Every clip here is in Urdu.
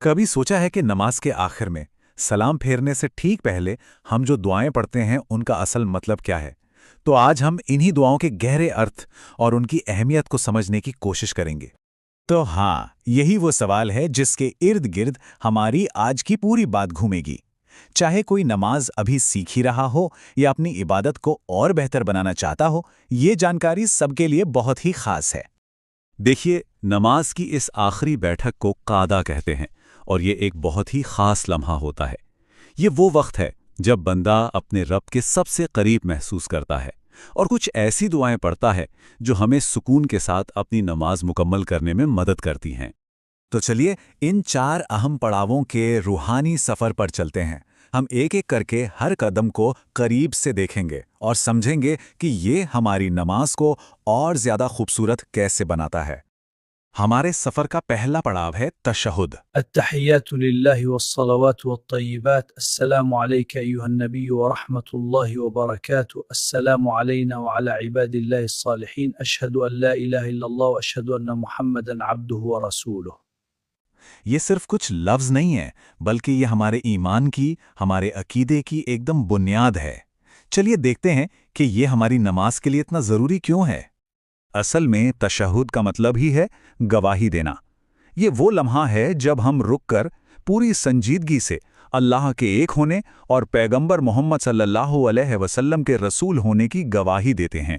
کبھی سوچا ہے کہ نماز کے آخر میں سلام پھیرنے سے ٹھیک پہلے ہم جو دعائیں پڑھتے ہیں ان کا اصل مطلب کیا ہے؟ تو آج ہم انہی دعاؤں کے گہرے ارتھ اور ان کی اہمیت کو سمجھنے کی کوشش کریں گے۔ تو ہاں، یہی وہ سوال ہے جس کے ارد گرد ہماری آج کی پوری بات گھومے گی۔ چاہے کوئی نماز ابھی سیکھ ہی رہا ہو یا اپنی عبادت کو اور بہتر بنانا چاہتا ہو، یہ جانکاری سب کے لیے بہت ہی خاص ہے۔ دیکھیے، نماز کی اس آخری بیٹھک کو قعدہ کہتے ہیں، اور یہ ایک بہت ہی خاص لمحہ ہوتا ہے۔ یہ وہ وقت ہے جب بندہ اپنے رب کے سب سے قریب محسوس کرتا ہے اور کچھ ایسی دعائیں پڑھتا ہے جو ہمیں سکون کے ساتھ اپنی نماز مکمل کرنے میں مدد کرتی ہیں۔ تو چلیے ان چار اہم پڑاؤوں کے روحانی سفر پر چلتے ہیں۔ ہم ایک ایک کر کے ہر قدم کو قریب سے دیکھیں گے اور سمجھیں گے کہ یہ ہماری نماز کو اور زیادہ خوبصورت کیسے بناتا ہے۔ ہمارے سفر کا پہلا پڑاؤ ہے تشہد۔ التحيات لله والصلوات والطيبات السلام عليك أيها النبي ورحمة الله وبركاته السلام علينا وعلى عباد الله الصالحين أشهد أن لا إله إلا الله وأشهد أن محمدا عبده ورسوله۔ یہ صرف کچھ لفظ نہیں ہے، بلکہ یہ ہمارے ایمان کی، ہمارے عقیدے کی ایک دم بنیاد ہے۔ چلیے دیکھتے ہیں کہ یہ ہماری نماز کے لیے اتنا ضروری کیوں ہے۔ اصل میں تشہد کا مطلب ہی ہے گواہی دینا۔ یہ وہ لمحہ ہے جب ہم رک کر پوری سنجیدگی سے اللہ کے ایک ہونے اور پیغمبر محمد صلی اللہ علیہ وسلم کے رسول ہونے کی گواہی دیتے ہیں۔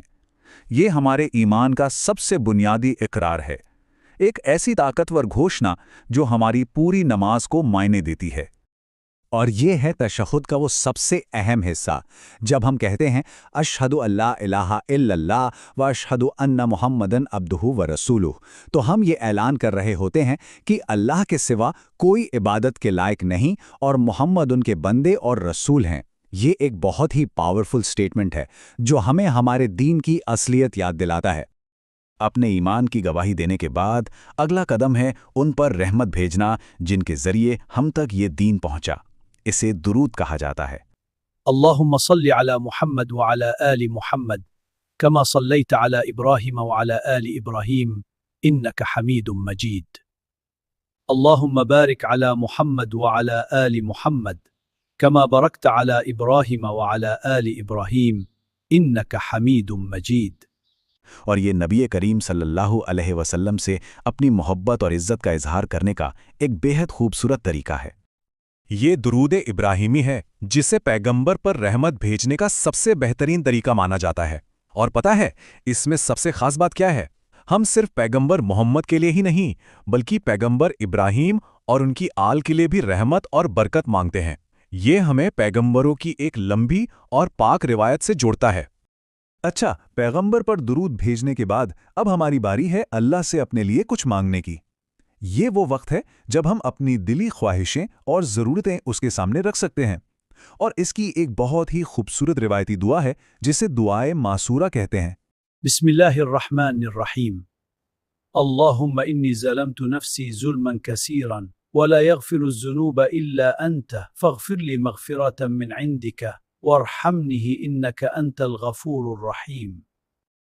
یہ ہمارے ایمان کا سب سے بنیادی اقرار ہے، ایک ایسی طاقتور گھوشنا جو ہماری پوری نماز کو معنی دیتی ہے۔ اور یہ ہے تشہد کا وہ سب سے اہم حصہ، جب ہم کہتے ہیں اشہد اللہ الہ الا اللہ و اشہد ان محمدن عبدہ و رسولہ، تو ہم یہ اعلان کر رہے ہوتے ہیں کہ اللہ کے سوا کوئی عبادت کے لائق نہیں اور محمد ان کے بندے اور رسول ہیں۔ یہ ایک بہت ہی پاورفل سٹیٹمنٹ ہے جو ہمیں ہمارے دین کی اصلیت یاد دلاتا ہے۔ اپنے ایمان کی گواہی دینے کے بعد اگلا قدم ہے ان پر رحمت بھیجنا جن کے ذریعے ہم تک یہ دین پہنچا۔ اسے درود کہا جاتا ہے۔ اللهم صل على محمد وعلى آل محمد كما صليت على إبراهيم وعلى آل إبراهيم إنك حميد مجيد اللهم بارك على محمد وعلى آل محمد كما باركت على إبراهيم وعلى آل إبراهيم إنك حميد مجيد۔ اور یہ نبی کریم صلی اللہ علیہ وسلم سے اپنی محبت اور عزت کا اظہار کرنے کا ایک بے حد خوبصورت طریقہ ہے۔ یہ درود ابراہیمی ہے جسے پیغمبر پر رحمت بھیجنے کا سب سے بہترین طریقہ مانا جاتا ہے۔ اور پتہ ہے اس میں سب سے خاص بات کیا ہے؟ ہم صرف پیغمبر محمد کے لیے ہی نہیں بلکہ پیغمبر ابراہیم اور ان کی آل کے لیے بھی رحمت اور برکت مانگتے ہیں۔ یہ ہمیں پیغمبروں کی ایک لمبی اور پاک روایت سے جوڑتا ہے۔ اچھا، پیغمبر پر درود بھیجنے کے بعد اب ہماری باری ہے اللہ سے اپنے لیے کچھ مانگنے کی۔ یہ وہ وقت ہے جب ہم اپنی دلی خواہشیں اور ضرورتیں اس کے سامنے رکھ سکتے ہیں، اور اس کی ایک بہت ہی خوبصورت روایتی دعا ہے جسے دعائے معصورہ کہتے ہیں۔ بسم الله الرحمن الرحيم اللهم إني ظلمت نفسي ظلما كثيرا ولا يغفر الذنوب إلا أنت فاغفر لي مغفرة من عندك وارحمني إنك أنت الغفور الرحيم۔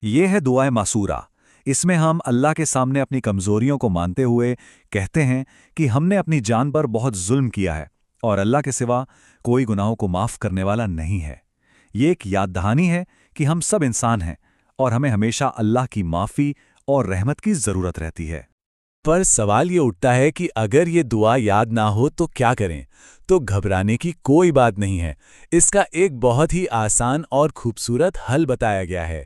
یہ ہے دعائے معصورہ۔ اس میں ہم اللہ کے سامنے اپنی کمزوریوں کو مانتے ہوئے کہتے ہیں کہ ہم نے اپنی جان پر بہت ظلم کیا ہے اور اللہ کے سوا کوئی گناہوں کو معاف کرنے والا نہیں ہے۔ یہ ایک یاد دہانی ہے کہ ہم سب انسان ہیں اور ہمیں ہمیشہ اللہ کی معافی اور رحمت کی ضرورت رہتی ہے۔ پر سوال یہ اٹھتا ہے کہ اگر یہ دعا یاد نہ ہو تو کیا کریں؟ تو گھبرانے کی کوئی بات نہیں ہے، اس کا ایک بہت ہی آسان اور خوبصورت حل بتایا گیا ہے۔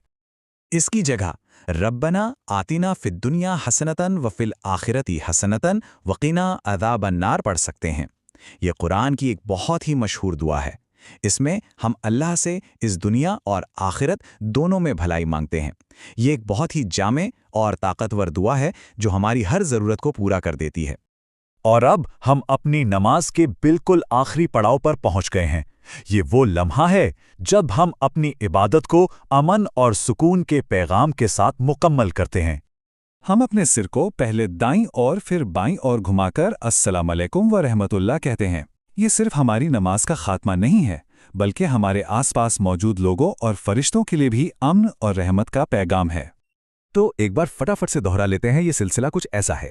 اس کی جگہ ربنا آتنا فی الدنیا حسنتاً وفی الآخرتی حسنتاً وقنا عذاب النار پڑھ سکتے ہیں۔ یہ قرآن کی ایک بہت ہی مشہور دعا ہے۔ اس میں ہم اللہ سے اس دنیا اور آخرت دونوں میں بھلائی مانگتے ہیں۔ یہ ایک بہت ہی جامع اور طاقتور دعا ہے جو ہماری ہر ضرورت کو پورا کر دیتی ہے۔ اور اب ہم اپنی نماز کے بالکل آخری پڑاؤ پر پہنچ گئے ہیں۔ یہ وہ لمحہ ہے جب ہم اپنی عبادت کو امن اور سکون کے پیغام کے ساتھ مکمل کرتے ہیں۔ ہم اپنے سر کو پہلے دائیں اور پھر بائیں اور گھما کر السلام علیکم ورحمۃ اللہ کہتے ہیں۔ یہ صرف ہماری نماز کا خاتمہ نہیں ہے بلکہ ہمارے آس پاس موجود لوگوں اور فرشتوں کے لیے بھی امن اور رحمت کا پیغام ہے۔ تو ایک بار فٹافٹ سے دہرا لیتے ہیں۔ یہ سلسلہ کچھ ایسا ہے: